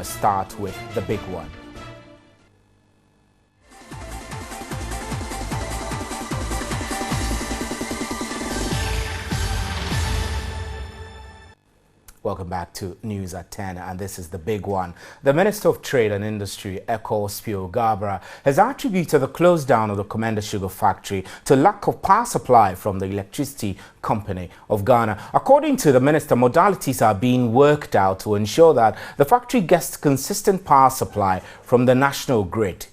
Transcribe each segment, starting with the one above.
start with the big one. Welcome back to News at 10, and this is the big one. The Minister of Trade and Industry, Ekos Gabra, has attributed the close down of the Komenda sugar factory to lack of power supply from the electricity company of Ghana. According to the minister, modalities are being worked out to ensure that the factory gets consistent power supply from the national grid.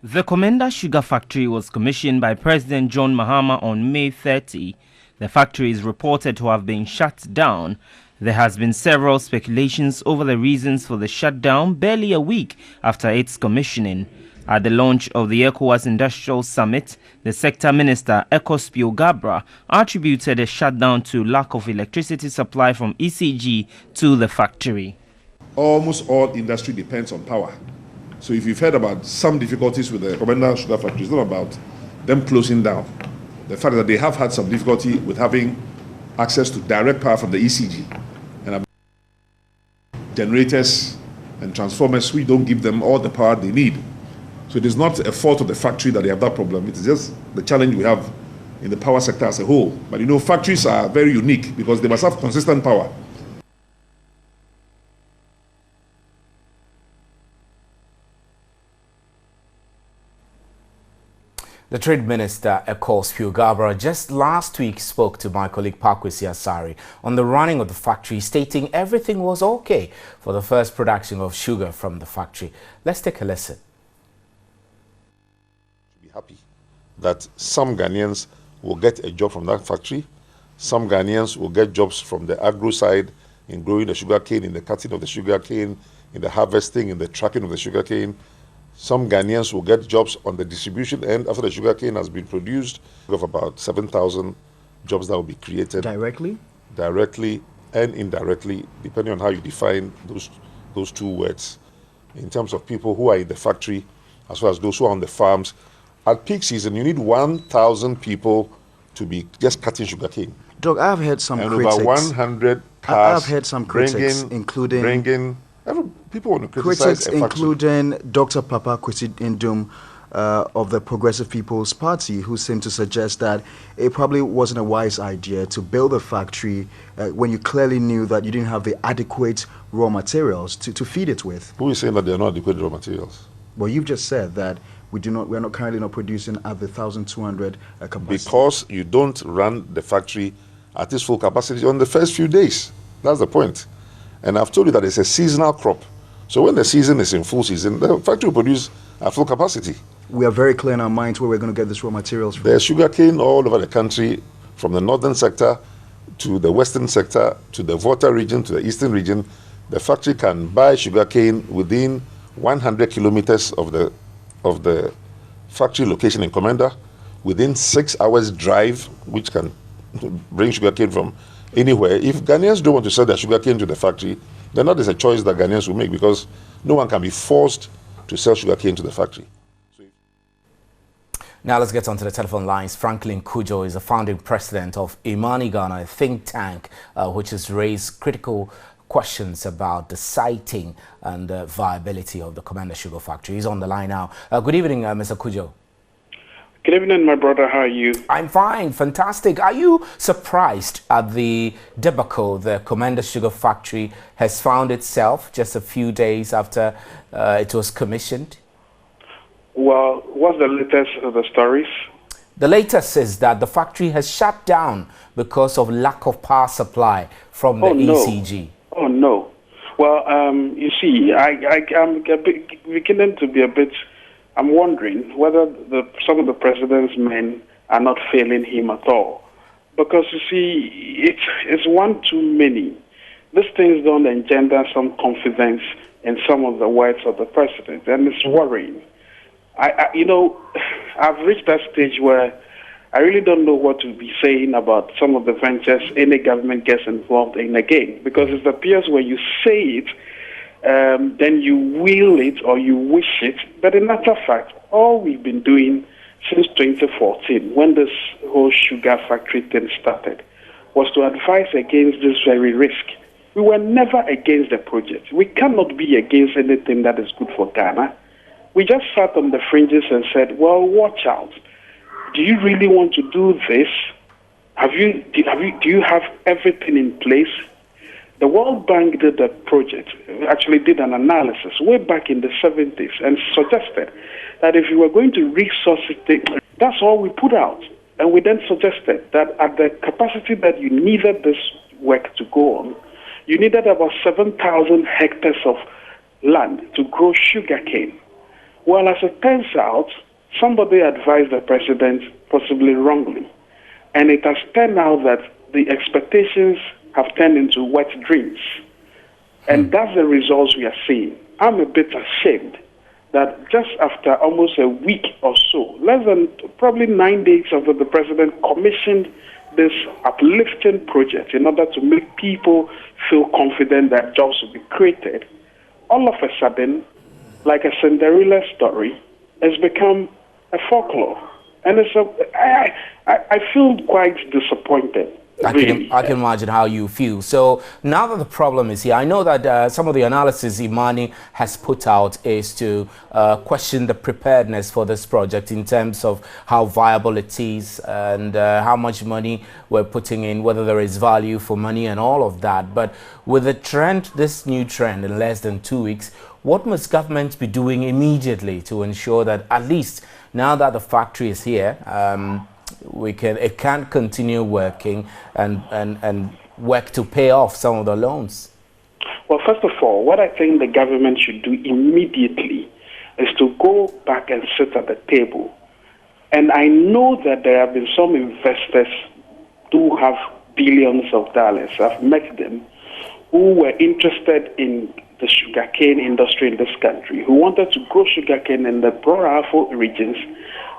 The Komenda sugar factory was commissioned by President John Mahama on May 30. The factory is reported to have been shut down. There has been several speculations over the reasons for the shutdown barely a week after its commissioning. At the launch of the ECOWAS Industrial Summit, the sector minister, Ekos Gabra, attributed the shutdown to lack of electricity supply from ECG to the factory. Almost all industry depends on power. So if you've heard about some difficulties with the Komenda sugar factory, it's not about them closing down. The fact that they have had some difficulty with having access to direct power from the ECG and generators and transformers, we don't give them all the power they need. So it is not a fault of the factory that they have that problem. It is just the challenge we have in the power sector as a whole. But you know, factories are very unique because they must have consistent power. The Trade Minister, Ekos Gabra, just last week spoke to my colleague Pakwesi Asari on the running of the factory, stating everything was okay for the first production of sugar from the factory. Let's take a listen. Be happy that some Ghanaians will get a job from that factory. Some Ghanaians will get jobs from the agro side in growing the sugar cane, in the cutting of the sugar cane, in the harvesting, in the tracking of the sugar cane. Some Ghanaians will get jobs on the distribution end after the sugarcane has been produced. We have about 7,000 jobs that will be created. Directly? Directly and indirectly, depending on how you define those two words. In terms of people who are in the factory, as well as those who are on the farms. At peak season, you need 1,000 people to be just cutting sugarcane. Doc, I've heard some critics. And over 100 cars. I've heard some critics, including... people want to criticize critics, including Dr. Papa Kwesi Indum of the Progressive People's Party, who seemed to suggest that it probably wasn't a wise idea to build a factory when you clearly knew that you didn't have the adequate raw materials to feed it with. Who is saying that there are not adequate raw materials? Well, you've just said that we're not currently not producing at the 1,200 capacity. Because you don't run the factory at its full capacity on the first few days. That's the point. And I've told you that it's a seasonal crop. So when the season is in full season, the factory will produce at full capacity. We are very clear in our minds where we're going to get this raw materials from. There's sugarcane all over the country, from the northern sector to the western sector, to the Volta region, to the eastern region. The factory can buy sugarcane within 100 kilometers of the factory location in Komenda, within 6 hours drive, which can bring sugarcane from anywhere. If Ghanaians don't want to sell their sugarcane to the factory, then that is a choice that Ghanaians will make, because no one can be forced to sell sugarcane to the factory. Now let's get onto the telephone lines. Franklin Kujo is the founding president of Imani Ghana, a think tank which has raised critical questions about the siting and viability of the Komenda sugar factory. He's on the line now. Good evening, Mr. Kujo. Good evening, my brother. How are you? I'm fine. Fantastic. Are you surprised at the debacle the Komenda sugar factory has found itself just a few days after it was commissioned? Well, what's the latest of the stories? The latest is that the factory has shut down because of lack of power supply from the ECG. Oh, no. Well, you see, I'm beginning to be a bit... I'm wondering whether some of the president's men are not failing him at all. Because, you see, it's one too many. These things don't engender some confidence in some of the words of the president, and it's worrying. I've reached that stage where I really don't know what to be saying about some of the ventures any government gets involved in again. Because it appears when you say it, then you will it or you wish it. But in actual fact, all we've been doing since 2014, when this whole sugar factory thing started, was to advise against this very risk. We were never against the project. We cannot be against anything that is good for Ghana. We just sat on the fringes and said, well, watch out. Do you really want to do this? Do you have everything in place? The World Bank did a project, actually did an analysis way back in the 70s and suggested that if you were going to resuscitate, that's all we put out. And we then suggested that at the capacity that you needed this work to go on, you needed about 7,000 hectares of land to grow sugarcane. Well, as it turns out, somebody advised the president, possibly wrongly, and it has turned out that the expectations have turned into wet dreams. And that's the results we are seeing. I'm a bit ashamed that just after almost a week or so, less than probably 9 days after the president commissioned this uplifting project in order to make people feel confident that jobs will be created, all of a sudden, like a Cinderella story, has become a folklore. And I feel quite disappointed. I can imagine how you feel. So now that the problem is here, I know that some of the analysis Imani has put out is to question the preparedness for this project in terms of how viable it is and how much money we're putting in, whether there is value for money and all of that. But with the trend, this new trend in less than 2 weeks, what must government be doing immediately to ensure that at least now that the factory is here, it can continue working and work to pay off some of the loans? Well, first of all, what I think the government should do immediately is to go back and sit at the table. And I know that there have been some investors who have billions of dollars. I've met them who were interested in the sugarcane industry in this country, who wanted to grow sugarcane in the Brahafo regions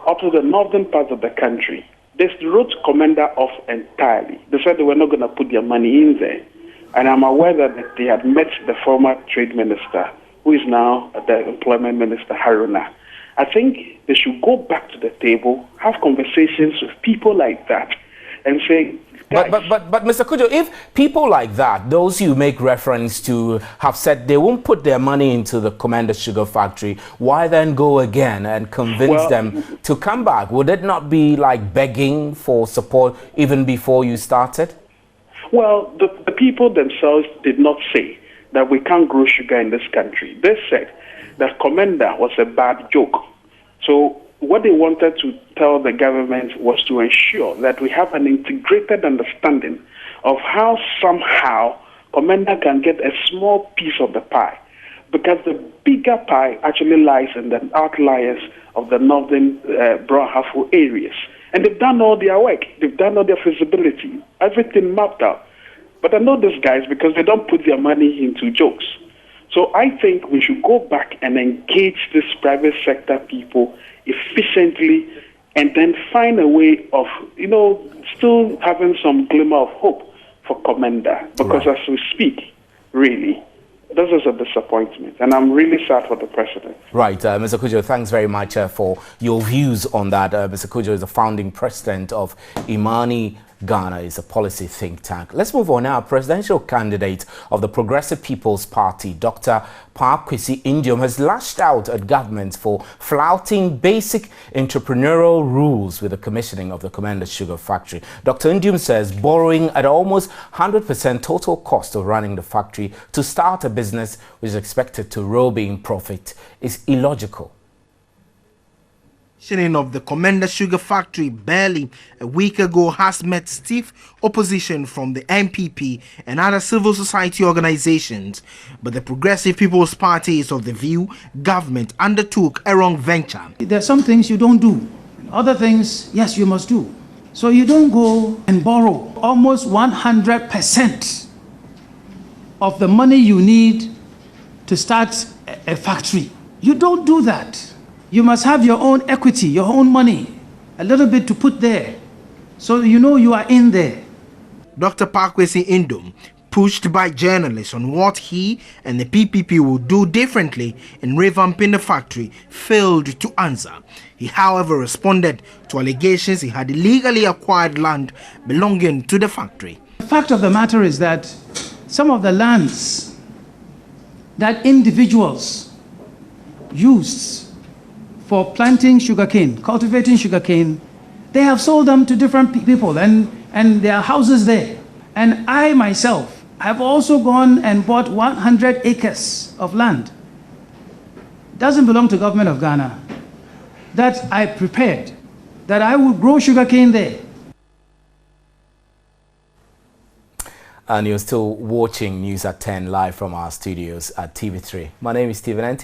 up to the northern part of the country. They wrote Komenda off entirely. They said they were not going to put their money in there. And I'm aware that they had met the former trade minister, who is now the employment minister, Haruna. I think they should go back to the table, have conversations with people like that, and say, But Mr. Kujo, if people like that, those you make reference to, have said they won't put their money into the Komenda sugar factory, why then go again and convince them to come back? Would it not be like begging for support even before you started? Well, the people themselves did not say that we can't grow sugar in this country. They said that Komenda was a bad joke. So what they wanted to tell the government was to ensure that we have an integrated understanding of how somehow Komenda can get a small piece of the pie, because the bigger pie actually lies in the outliers of the northern Brahafo areas. And they've done all their work. They've done all their feasibility, everything mapped out. But I know these guys because they don't put their money into jokes. So I think we should go back and engage these private sector people efficiently and then find a way of, still having some glimmer of hope for Komenda. Because as we speak, really, this is a disappointment. And I'm really sad for the president. Right. Mr. Kujo, thanks very much for your views on that. Mr. Kujo is the founding president of Imani Ghana, is a policy think tank. Let's move on now. Presidential candidate of the Progressive People's Party, Dr. Kwesi Indium, has lashed out at government for flouting basic entrepreneurial rules with the commissioning of the Komenda sugar factory. Dr. Indium says borrowing at almost 100% total cost of running the factory to start a business which is expected to roll in profit is illogical. Of the Komenda sugar factory barely a week ago has met stiff opposition from the MPP and other civil society organizations, but the Progressive People's Party is of the view government undertook a wrong venture. There are some things you don't do, other things, yes, you must do. So you don't go and borrow almost 100% of the money you need to start a factory. You don't do that. You must have your own equity, your own money, a little bit to put there, so you are in there. Dr. Kwesi Indium, pushed by journalists on what he and the PPP will do differently in revamping the factory, failed to answer. He, however, responded to allegations he had illegally acquired land belonging to the factory. The fact of the matter is that some of the lands that individuals used for planting sugarcane, cultivating sugarcane, they have sold them to different people, and there are houses there. And I myself have also gone and bought 100 acres of land. Doesn't belong to government of Ghana. That I prepared, that I would grow sugarcane there. And you're still watching News at 10 live from our studios at TV3. My name is Stephen Enti.